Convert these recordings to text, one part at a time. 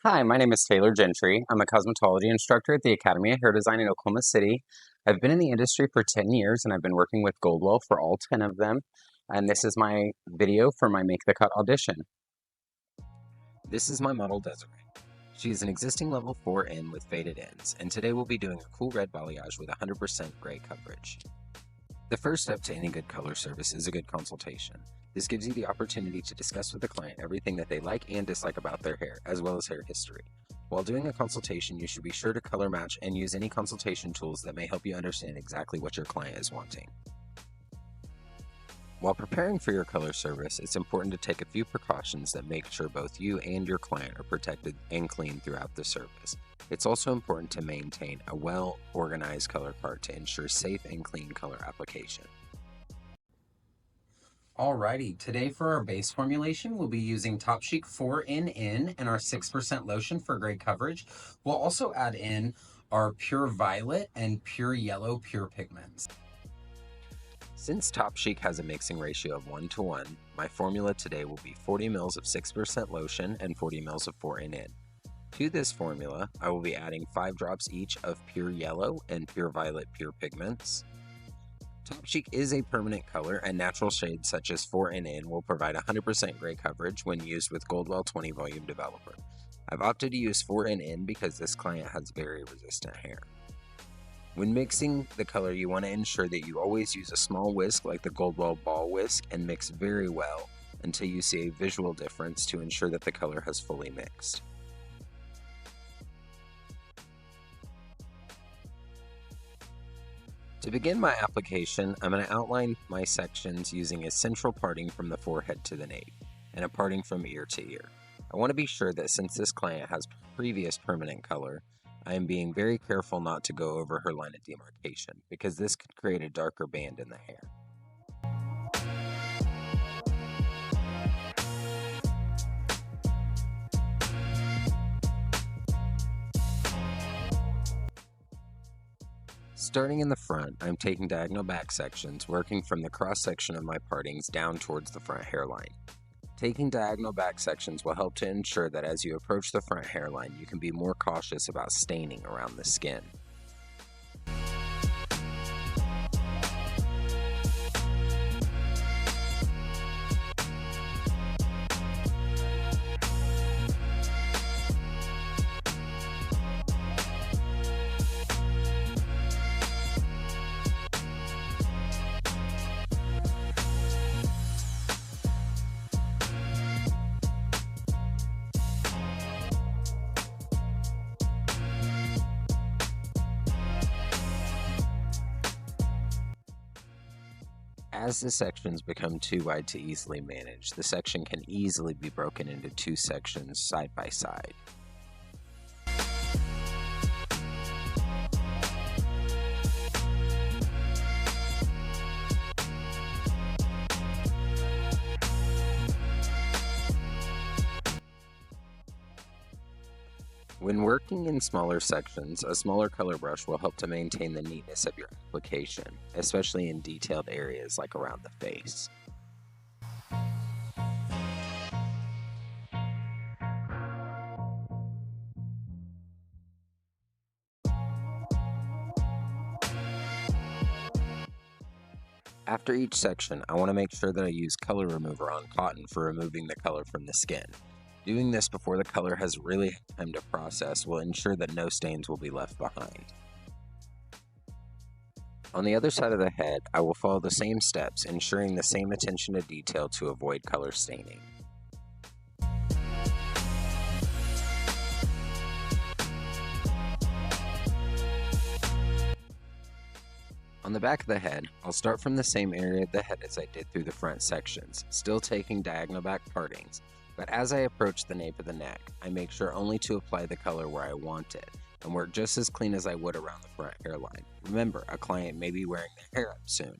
Hi, my name is Taylor Gentry. I'm a cosmetology instructor at the Academy of Hair Design in Oklahoma City. I've been in the industry for 10 years and I've been working with Goldwell for all 10 of them. And this is my video for my Make the Cut audition. This is my model Desiree. She is an existing level 4N with faded ends, and today we'll be doing a cool red balayage with 100% gray coverage. The first step to any good color service is a good consultation. This gives you the opportunity to discuss with the client everything that they like and dislike about their hair, as well as hair history. While doing a consultation, you should be sure to color match and use any consultation tools that may help you understand exactly what your client is wanting. While preparing for your color service, it's important to take a few precautions that make sure both you and your client are protected and clean throughout the service. It's also important to maintain a well-organized color cart to ensure safe and clean color application. Alrighty, today for our base formulation, we'll be using Top Chic 4NN and our 6% lotion for gray coverage. We'll also add in our Pure Violet and Pure Yellow Pure Pigments. Since Top Chic has a mixing ratio of 1:1, my formula today will be 40 ml of 6% lotion and 40 ml of 4NN. To this formula, I will be adding 5 drops each of Pure Yellow and Pure Violet Pure Pigments. Top Chic is a permanent color, and natural shades such as 4NN will provide 100% gray coverage when used with Goldwell 20 Volume Developer. I've opted to use 4NN because this client has very resistant hair. When mixing the color, you want to ensure that you always use a small whisk like the Goldwell ball whisk and mix very well until you see a visual difference to ensure that the color has fully mixed. To begin my application, I'm going to outline my sections using a central parting from the forehead to the nape and a parting from ear to ear. I want to be sure that since this client has previous permanent color, I am being very careful not to go over her line of demarcation because this could create a darker band in the hair. Starting in the front, I'm taking diagonal back sections, working from the cross section of my partings down towards the front hairline. Taking diagonal back sections will help to ensure that as you approach the front hairline, you can be more cautious about staining around the skin. As the sections become too wide to easily manage, the section can easily be broken into 2 sections side by side. When working in smaller sections, a smaller color brush will help to maintain the neatness of your application, especially in detailed areas like around the face. After each section, I want to make sure that I use color remover on cotton for removing the color from the skin. Doing this before the color has really had time to process will ensure that no stains will be left behind. On the other side of the head, I will follow the same steps, ensuring the same attention to detail to avoid color staining. On the back of the head, I'll start from the same area of the head as I did through the front sections, still taking diagonal back partings, but as I approach the nape of the neck, I make sure only to apply the color where I want it, and work just as clean as I would around the front hairline. Remember, a client may be wearing their hair up soon.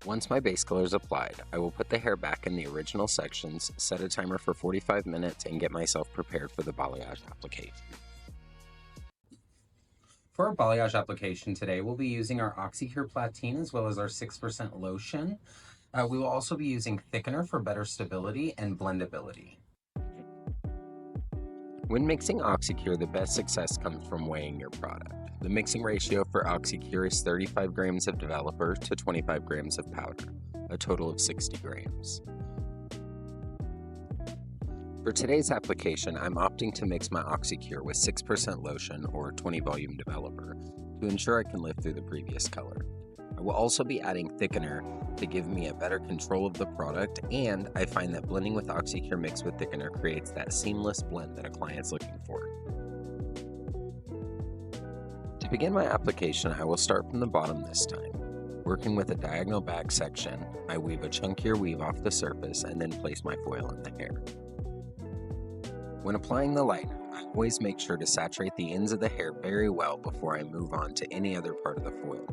Once my base color is applied, I will put the hair back in the original sections, set a timer for 45 minutes, and get myself prepared for the balayage application. For our balayage application today, we'll be using our OxyCure Platine as well as our 6% lotion. We will also be using thickener for better stability and blendability. When mixing OxyCure, the best success comes from weighing your product. The mixing ratio for OxyCure is 35 grams of developer to 25 grams of powder, a total of 60 grams. For today's application, I'm opting to mix my OxyCure with 6% lotion or 20 volume developer to ensure I can lift through the previous color. I will also be adding thickener to give me a better control of the product, and I find that blending with OxyCure mixed with thickener creates that seamless blend that a client's looking for. To begin my application, I will start from the bottom this time. Working with a diagonal back section, I weave a chunkier weave off the surface and then place my foil in the hair. When applying the liner, I always make sure to saturate the ends of the hair very well before I move on to any other part of the foil.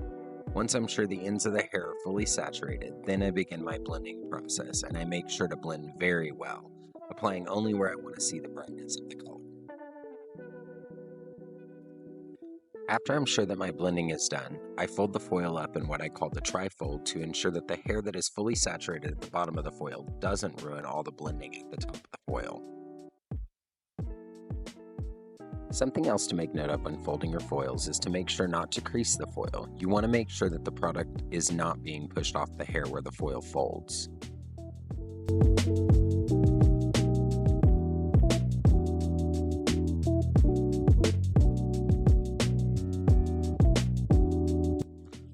Once I'm sure the ends of the hair are fully saturated, then I begin my blending process, and I make sure to blend very well, applying only where I want to see the brightness of the color. After I'm sure that my blending is done, I fold the foil up in what I call the tri-fold to ensure that the hair that is fully saturated at the bottom of the foil doesn't ruin all the blending at the top of the foil. Something else to make note of when folding your foils is to make sure not to crease the foil. You want to make sure that the product is not being pushed off the hair where the foil folds.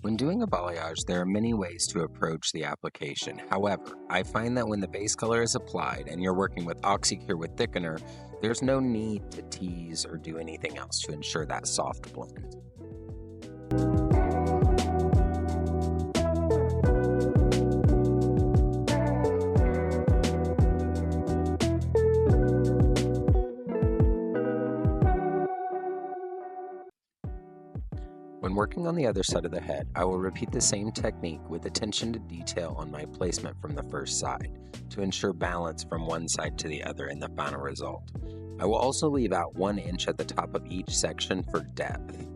When doing a balayage, there are many ways to approach the application. However, I find that when the base color is applied and you're working with OxyCure with thickener, there's no need to tease or do anything else to ensure that soft blend. When working on the other side of the head, I will repeat the same technique with attention to detail on my placement from the first side to ensure balance from one side to the other in the final result. I will also leave out 1 inch at the top of each section for depth.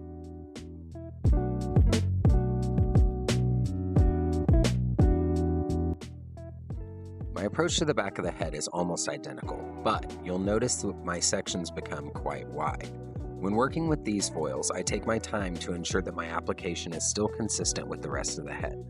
My approach to the back of the head is almost identical, but you'll notice that my sections become quite wide. When working with these foils, I take my time to ensure that my application is still consistent with the rest of the head.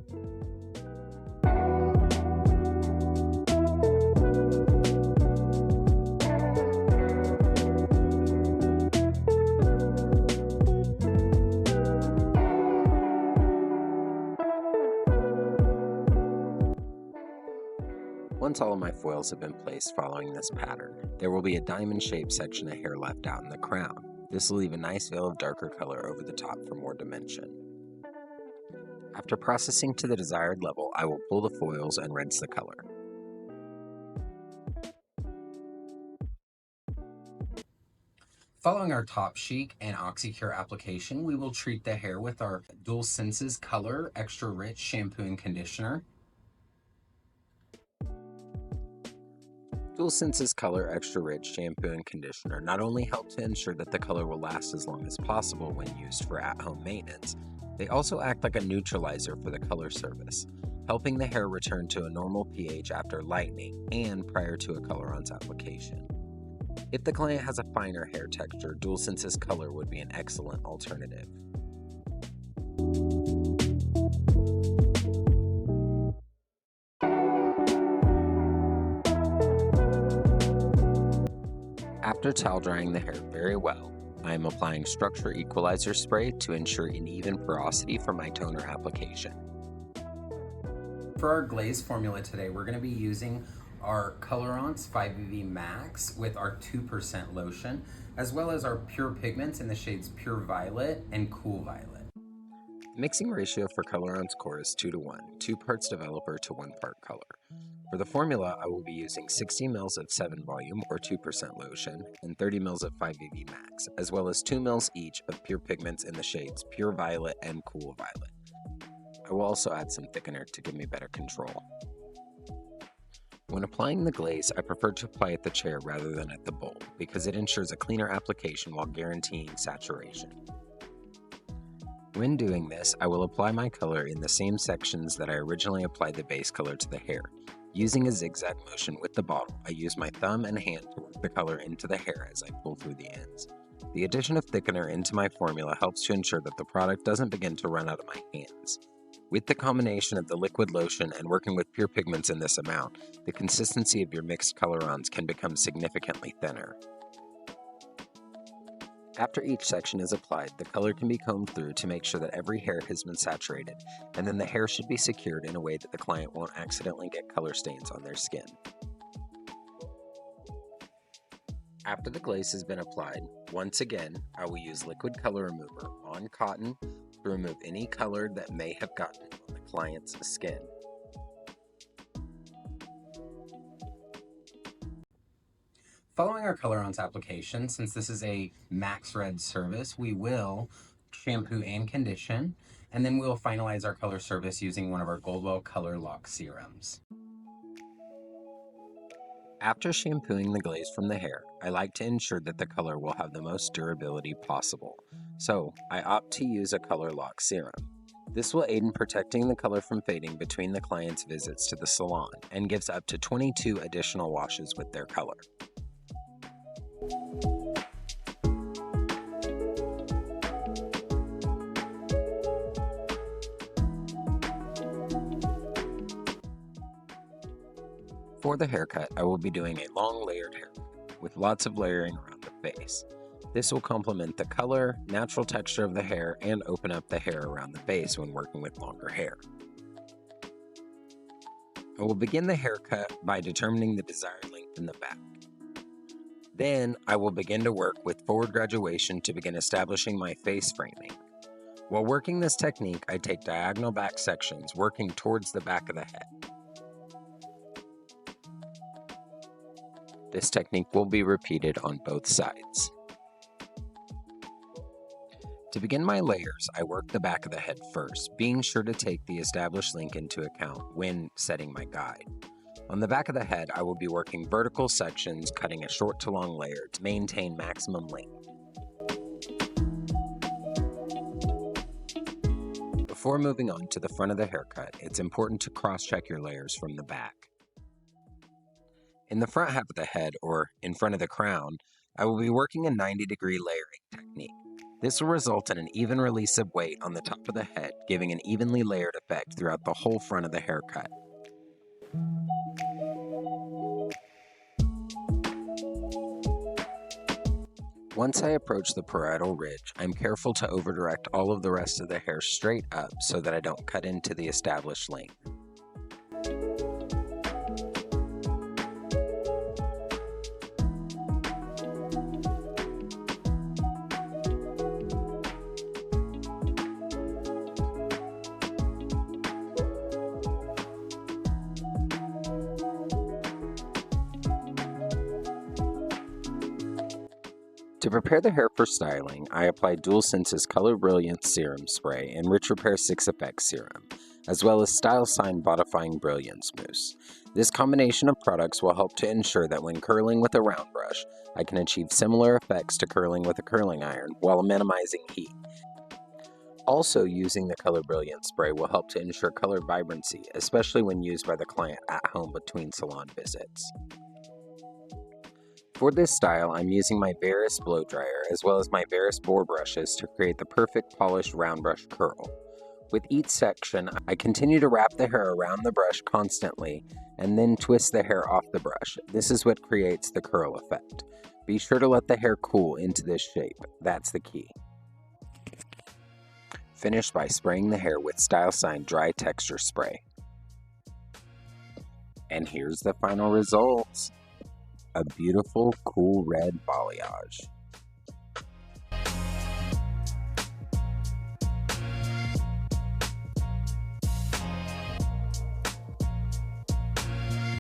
Once all of my foils have been placed following this pattern, there will be a diamond-shaped section of hair left out in the crown. This will leave a nice veil of darker color over the top for more dimension. After processing to the desired level, I will pull the foils and rinse the color. Following our Top Chic and OxyCure application, we will treat the hair with our Dual Senses Color Extra Rich Shampoo and Conditioner. Dual Senses Color Extra Rich Shampoo and Conditioner not only help to ensure that the color will last as long as possible when used for at-home maintenance, they also act like a neutralizer for the color surface, helping the hair return to a normal pH after lightening and prior to a colorant's application. If the client has a finer hair texture, Dual Senses Color would be an excellent alternative. After towel drying the hair very well, I am applying Structure Equalizer Spray to ensure an even porosity for my toner application. For our glaze formula today, we're going to be using our Colorants 5EV Max with our 2% lotion, as well as our Pure Pigments in the shades Pure Violet and Cool Violet. The mixing ratio for Colorants Core is 2:1, 2 parts developer to 1 part color. For the formula, I will be using 60 ml of 7 volume or 2% lotion and 30 ml of 5EV Max, as well as 2 ml each of Pure Pigments in the shades Pure Violet and Cool Violet. I will also add some thickener to give me better control. When applying the glaze, I prefer to apply at the chair rather than at the bowl because it ensures a cleaner application while guaranteeing saturation. When doing this, I will apply my color in the same sections that I originally applied the base color to the hair. Using a zigzag motion with the bottle, I use my thumb and hand to work the color into the hair as I pull through the ends. The addition of thickener into my formula helps to ensure that the product doesn't begin to run out of my hands. With the combination of the liquid lotion and working with pure pigments in this amount, the consistency of your mixed colorants can become significantly thinner. After each section is applied, the color can be combed through to make sure that every hair has been saturated, and then the hair should be secured in a way that the client won't accidentally get color stains on their skin. After the glaze has been applied, once again, I will use liquid color remover on cotton to remove any color that may have gotten on the client's skin. Following our colorants application, since this is a Max Red service, we will shampoo and condition, and then we'll finalize our color service using one of our Goldwell Color Lock serums. After shampooing the glaze from the hair, I like to ensure that the color will have the most durability possible, so I opt to use a color lock serum. This will aid in protecting the color from fading between the client's visits to the salon and gives up to 22 additional washes with their color. For the haircut, I will be doing a long layered haircut with lots of layering around the face. This will complement the color, natural texture of the hair, and open up the hair around the base when working with longer hair. I will begin the haircut by determining the desired length in the back. Then, I will begin to work with forward graduation to begin establishing my face framing. While working this technique, I take diagonal back sections, working towards the back of the head. This technique will be repeated on both sides. To begin my layers, I work the back of the head first, being sure to take the established length into account when setting my guide. On the back of the head, I will be working vertical sections, cutting a short to long layer to maintain maximum length. Before moving on to the front of the haircut, it's important to cross-check your layers from the back. In the front half of the head, or in front of the crown, I will be working a 90-degree layering technique. This will result in an even release of weight on the top of the head, giving an evenly layered effect throughout the whole front of the haircut. Once I approach the parietal ridge, I'm careful to over-direct all of the rest of the hair straight up so that I don't cut into the established length. To prepare the hair for styling, I apply Dual Senses Color Brilliance Serum Spray and Rich Repair 6 Effects Serum, as well as Style Sign Bodifying Brilliance Mousse. This combination of products will help to ensure that when curling with a round brush, I can achieve similar effects to curling with a curling iron while minimizing heat. Also, using the Color Brilliance Spray will help to ensure color vibrancy, especially when used by the client at home between salon visits. For this style, I'm using my Varus blow dryer as well as my Varus boar brushes to create the perfect polished round brush curl. With each section, I continue to wrap the hair around the brush constantly and then twist the hair off the brush. This is what creates the curl effect. Be sure to let the hair cool into this shape. That's the key. Finish by spraying the hair with Style Sign Dry Texture Spray. And here's the final results. A beautiful, cool red balayage.